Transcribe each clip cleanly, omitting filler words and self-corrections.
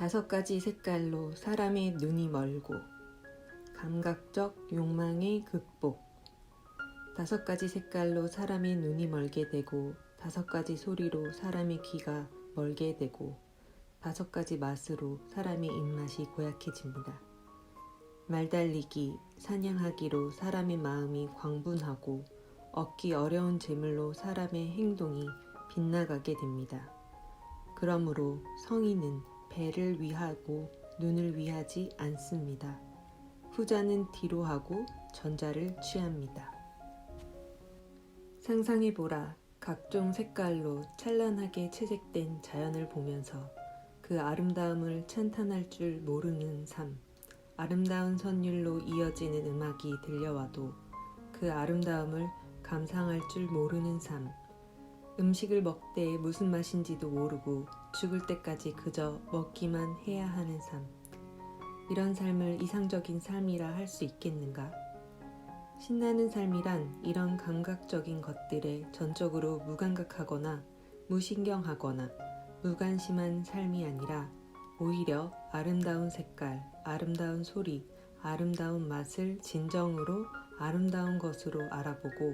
5가지 색깔로 사람의 눈이 멀고 감각적 욕망의 극복. 5가지 색깔로 사람의 눈이 멀게 되고 5가지 소리로 사람의 귀가 멀게 되고 5가지 맛으로 사람의 입맛이 고약해집니다. 말달리기, 사냥하기로 사람의 마음이 광분하고 얻기 어려운 재물로 사람의 행동이 빗나가게 됩니다. 그러므로 성인은 배를 위하고 눈을 위하지 않습니다. 후자는 뒤로 하고 전자를 취합니다. 상상해보라. 각종 색깔로 찬란하게 채색된 자연을 보면서 그 아름다움을 찬탄할 줄 모르는 삶. 아름다운 선율로 이어지는 음악이 들려와도 그 아름다움을 감상할 줄 모르는 삶. 음식을 먹되 무슨 맛인지도 모르고 죽을 때까지 그저 먹기만 해야 하는 삶. 이런 삶을 이상적인 삶이라 할 수 있겠는가? 신나는 삶이란 이런 감각적인 것들에 전적으로 무감각하거나 무신경하거나 무관심한 삶이 아니라 오히려 아름다운 색깔, 아름다운 소리, 아름다운 맛을 진정으로 아름다운 것으로 알아보고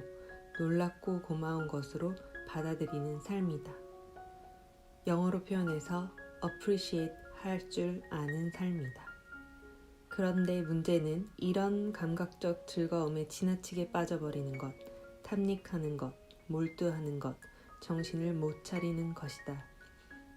놀랍고 고마운 것으로 받아들이는 삶이다. 영어로 표현해서 appreciate 할 줄 아는 삶이다. 그런데 문제는 이런 감각적 즐거움에 지나치게 빠져버리는 것, 탐닉하는 것, 몰두하는 것, 정신을 못 차리는 것이다.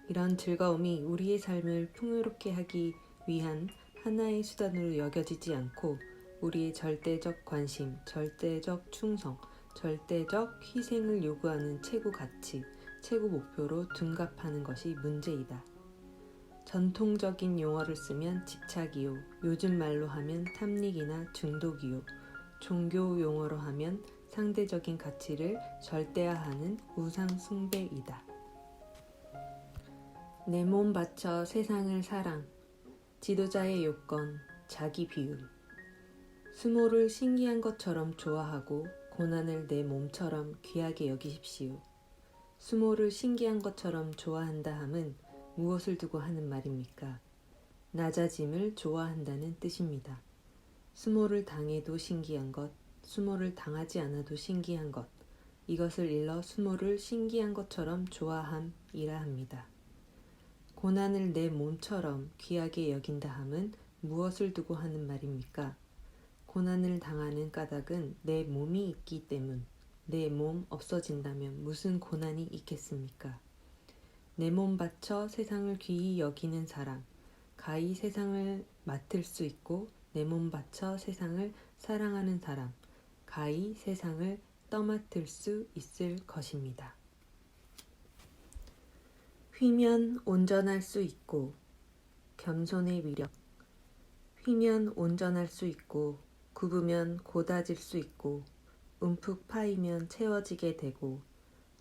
이런 즐거움이 우리의 삶을 풍요롭게 하기 위한 하나의 수단으로 여겨지지 않고 우리의 절대적 관심, 절대적 충성, 절대적 희생을 요구하는 최고 가치, 최고 목표로 둔갑하는 것이 문제이다. 전통적인 용어를 쓰면 집착이요, 요즘 말로 하면 탐닉이나 중독이요, 종교 용어로 하면 상대적인 가치를 절대화하는 우상 숭배이다. 내 몸 바쳐 세상을 사랑, 지도자의 요건, 자기 비움. 수모를 신기한 것처럼 좋아하고 고난을 내 몸처럼 귀하게 여기십시오. 수모를 신기한 것처럼 좋아한다 함은 무엇을 두고 하는 말입니까? 낮아짐을 좋아한다는 뜻입니다. 수모를 당해도 신기한 것, 수모를 당하지 않아도 신기한 것, 이것을 일러 수모를 신기한 것처럼 좋아함이라 합니다. 고난을 내 몸처럼 귀하게 여긴다 함은 무엇을 두고 하는 말입니까? 고난을 당하는 까닭은 내 몸이 있기 때문. 내 몸 없어진다면 무슨 고난이 있겠습니까? 내 몸 바쳐 세상을 귀히 여기는 사람, 가히 세상을 맡을 수 있고 내 몸 바쳐 세상을 사랑하는 사람, 가히 세상을 떠맡을 수 있을 것입니다. 휘면 온전할 수 있고 겸손의 위력. 휘면 온전할 수 있고 굽으면 고다질 수 있고 움푹 파이면 채워지게 되고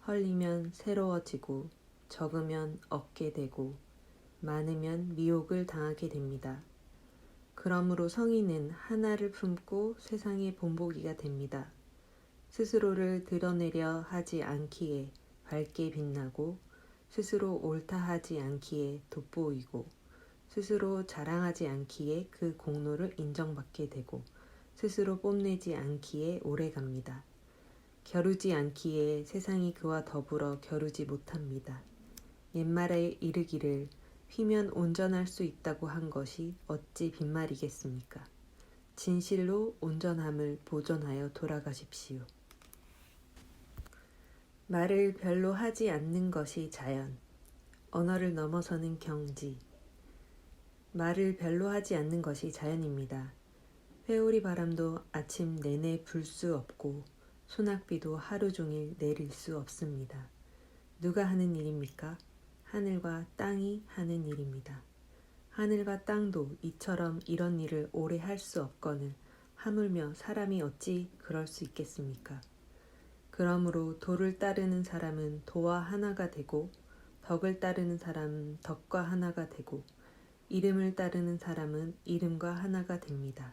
헐리면 새로워지고 적으면 얻게 되고 많으면 미혹을 당하게 됩니다. 그러므로 성인은 하나를 품고 세상의 본보기가 됩니다. 스스로를 드러내려 하지 않기에 밝게 빛나고 스스로 옳다 하지 않기에 돋보이고 스스로 자랑하지 않기에 그 공로를 인정받게 되고 스스로 뽐내지 않기에 오래갑니다. 겨루지 않기에 세상이 그와 더불어 겨루지 못합니다. 옛말에 이르기를 휘면 온전할 수 있다고 한 것이 어찌 빈말이겠습니까? 진실로 온전함을 보존하여 돌아가십시오. 말을 별로 하지 않는 것이 자연, 언어를 넘어서는 경지. 말을 별로 하지 않는 것이 자연입니다. 회오리 바람도 아침 내내 불 수 없고 소낙비도 하루 종일 내릴 수 없습니다. 누가 하는 일입니까? 하늘과 땅이 하는 일입니다. 하늘과 땅도 이처럼 이런 일을 오래 할 수 없거늘 하물며 사람이 어찌 그럴 수 있겠습니까? 그러므로 도를 따르는 사람은 도와 하나가 되고 덕을 따르는 사람은 덕과 하나가 되고 이름을 따르는 사람은 이름과 하나가 됩니다.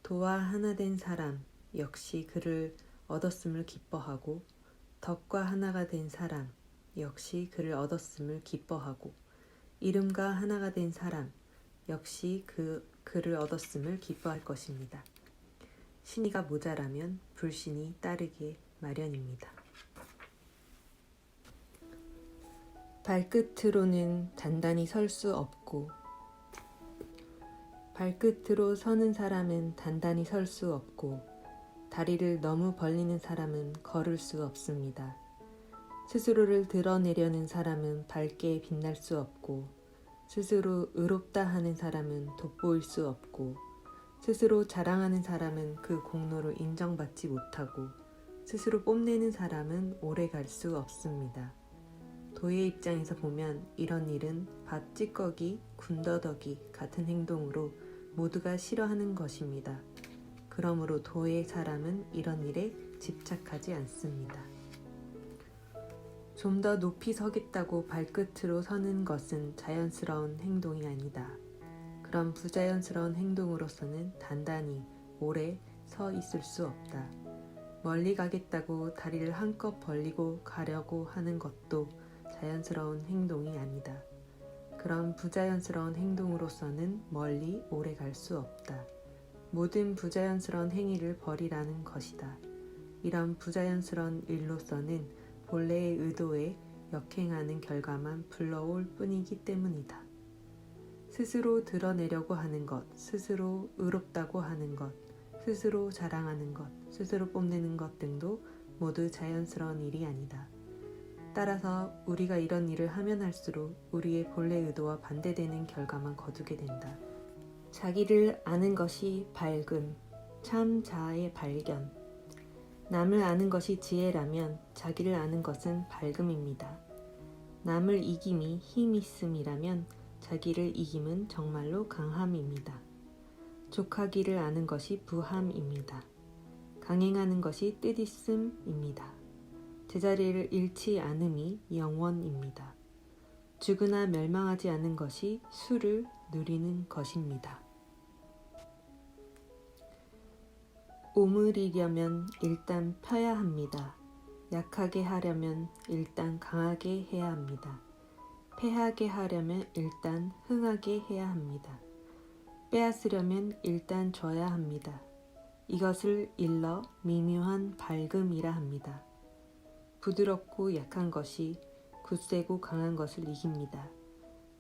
도와 하나 된 사람 역시 그를 얻었음을 기뻐하고 덕과 하나가 된 사람 역시 그를 얻었음을 기뻐하고 이름과 하나가 된 사람 역시 그를 얻었음을 기뻐할 것입니다. 신의가 모자라면 불신이 따르기 마련입니다. 발끝으로는 단단히 설 수 없고 발끝으로 서는 사람은 단단히 설 수 없고 다리를 너무 벌리는 사람은 걸을 수 없습니다. 스스로를 드러내려는 사람은 밝게 빛날 수 없고 스스로 의롭다 하는 사람은 돋보일 수 없고 스스로 자랑하는 사람은 그 공로를 인정받지 못하고 스스로 뽐내는 사람은 오래 갈 수 없습니다. 도의 입장에서 보면 이런 일은 밥 찌꺼기, 군더더기 같은 행동으로 모두가 싫어하는 것입니다. 그러므로 도의 사람은 이런 일에 집착하지 않습니다. 좀 더 높이 서겠다고 발끝으로 서는 것은 자연스러운 행동이 아니다. 그런 부자연스러운 행동으로서는 단단히 오래 서 있을 수 없다. 멀리 가겠다고 다리를 한껏 벌리고 가려고 하는 것도 자연스러운 행동이 아니다. 그런 부자연스러운 행동으로서는 멀리 오래 갈 수 없다. 모든 부자연스러운 행위를 버리라는 것이다. 이런 부자연스러운 일로서는 본래의 의도에 역행하는 결과만 불러올 뿐이기 때문이다. 스스로 드러내려고 하는 것, 스스로 의롭다고 하는 것, 스스로 자랑하는 것, 스스로 뽐내는 것 등도 모두 자연스러운 일이 아니다. 따라서 우리가 이런 일을 하면 할수록 우리의 본래 의도와 반대되는 결과만 거두게 된다. 자기를 아는 것이 밝음, 참 자아의 발견. 남을 아는 것이 지혜라면 자기를 아는 것은 밝음입니다. 남을 이김이 힘 있음이라면 자기를 이김은 정말로 강함입니다. 족하기를 아는 것이 부함입니다. 강행하는 것이 뜻있음입니다. 제자리를 잃지 않음이 영원입니다. 죽으나 멸망하지 않은 것이 수를 누리는 것입니다. 오므리려면 일단 펴야 합니다. 약하게 하려면 일단 강하게 해야 합니다. 패하게 하려면 일단 흥하게 해야 합니다. 빼앗으려면 일단 줘야 합니다. 이것을 일러 미묘한 밝음이라 합니다. 부드럽고 약한 것이 굳세고 강한 것을 이깁니다.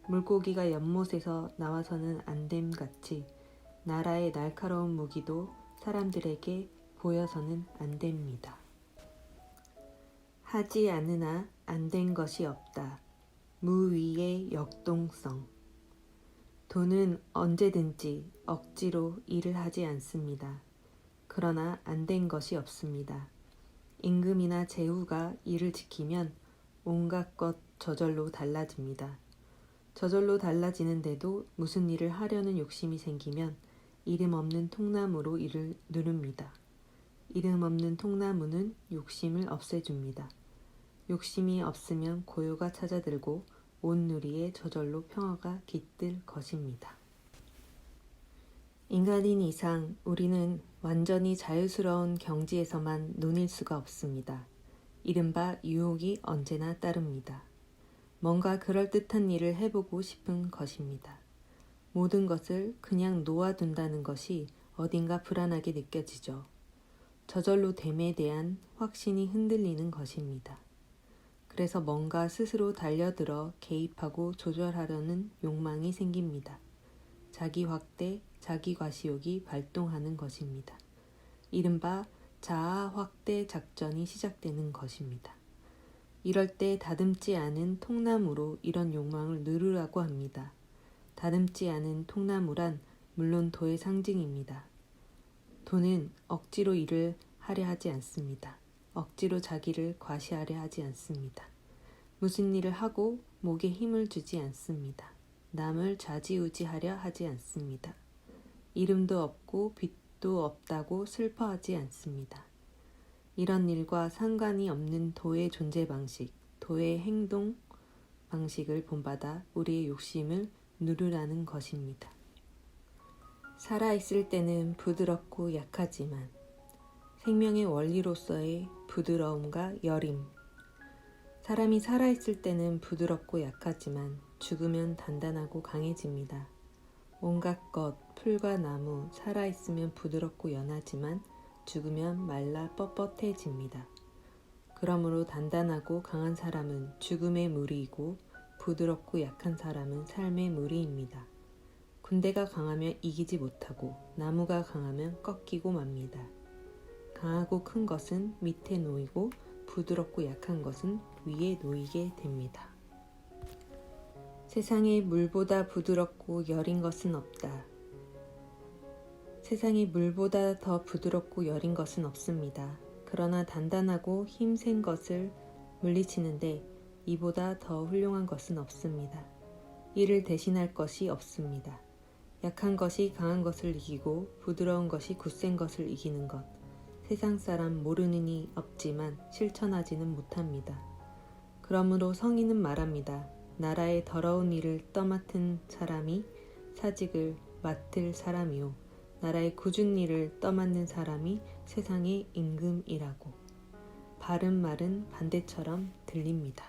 물고기가 연못에서 나와서는 안됨 같이 나라의 날카로운 무기도 사람들에게 보여서는 안 됩니다. 하지 않으나 안 된 것이 없다. 무위의 역동성. 돈은 언제든지 억지로 일을 하지 않습니다. 그러나 안 된 것이 없습니다. 임금이나 제후가 일을 지키면 온갖 것 저절로 달라집니다. 저절로 달라지는데도 무슨 일을 하려는 욕심이 생기면 이름 없는 통나무로 이를 누릅니다. 이름 없는 통나무는 욕심을 없애줍니다. 욕심이 없으면 고요가 찾아들고 온누리에 저절로 평화가 깃들 것입니다. 인간인 이상 우리는 완전히 자유스러운 경지에서만 논일 수가 없습니다. 이른바 유혹이 언제나 따릅니다. 뭔가 그럴듯한 일을 해보고 싶은 것입니다. 모든 것을 그냥 놓아둔다는 것이 어딘가 불안하게 느껴지죠. 저절로 됨에 대한 확신이 흔들리는 것입니다. 그래서 뭔가 스스로 달려들어 개입하고 조절하려는 욕망이 생깁니다. 자기 확대, 자기 과시욕이 발동하는 것입니다. 이른바 자아 확대 작전이 시작되는 것입니다. 이럴 때 다듬지 않은 통나무로 이런 욕망을 누르라고 합니다. 다듬지 않은 통나무란 물론 도의 상징입니다. 도는 억지로 일을 하려 하지 않습니다. 억지로 자기를 과시하려 하지 않습니다. 무슨 일을 하고 목에 힘을 주지 않습니다. 남을 좌지우지하려 하지 않습니다. 이름도 없고 빛도 없다고 슬퍼하지 않습니다. 이런 일과 상관이 없는 도의 존재 방식, 도의 행동 방식을 본받아 우리의 욕심을 누르라는 것입니다. 살아있을 때는 부드럽고 약하지만 생명의 원리로서의 부드러움과 여림. 사람이 살아있을 때는 부드럽고 약하지만 죽으면 단단하고 강해집니다. 온갖 것, 풀과 나무, 살아있으면 부드럽고 연하지만 죽으면 말라 뻣뻣해집니다. 그러므로 단단하고 강한 사람은 죽음의 무리이고 부드럽고 약한 사람은 삶의 무리입니다. 군대가 강하면 이기지 못하고 나무가 강하면 꺾이고 맙니다. 강하고 큰 것은 밑에 놓이고 부드럽고 약한 것은 위에 놓이게 됩니다. 세상에 물보다 부드럽고 여린 것은 없다. 세상에 물보다 더 부드럽고 여린 것은 없습니다. 그러나 단단하고 힘센 것을 물리치는데 이보다 더 훌륭한 것은 없습니다. 이를 대신할 것이 없습니다. 약한 것이 강한 것을 이기고 부드러운 것이 굳센 것을 이기는 것. 세상 사람 모르는 이 없지만 실천하지는 못합니다. 그러므로 성인은 말합니다. 나라의 더러운 일을 떠맡은 사람이 사직을 맡을 사람이요. 나라의 굳은 일을 떠맡는 사람이 세상의 임금이라고. 바른 말은 반대처럼 들립니다.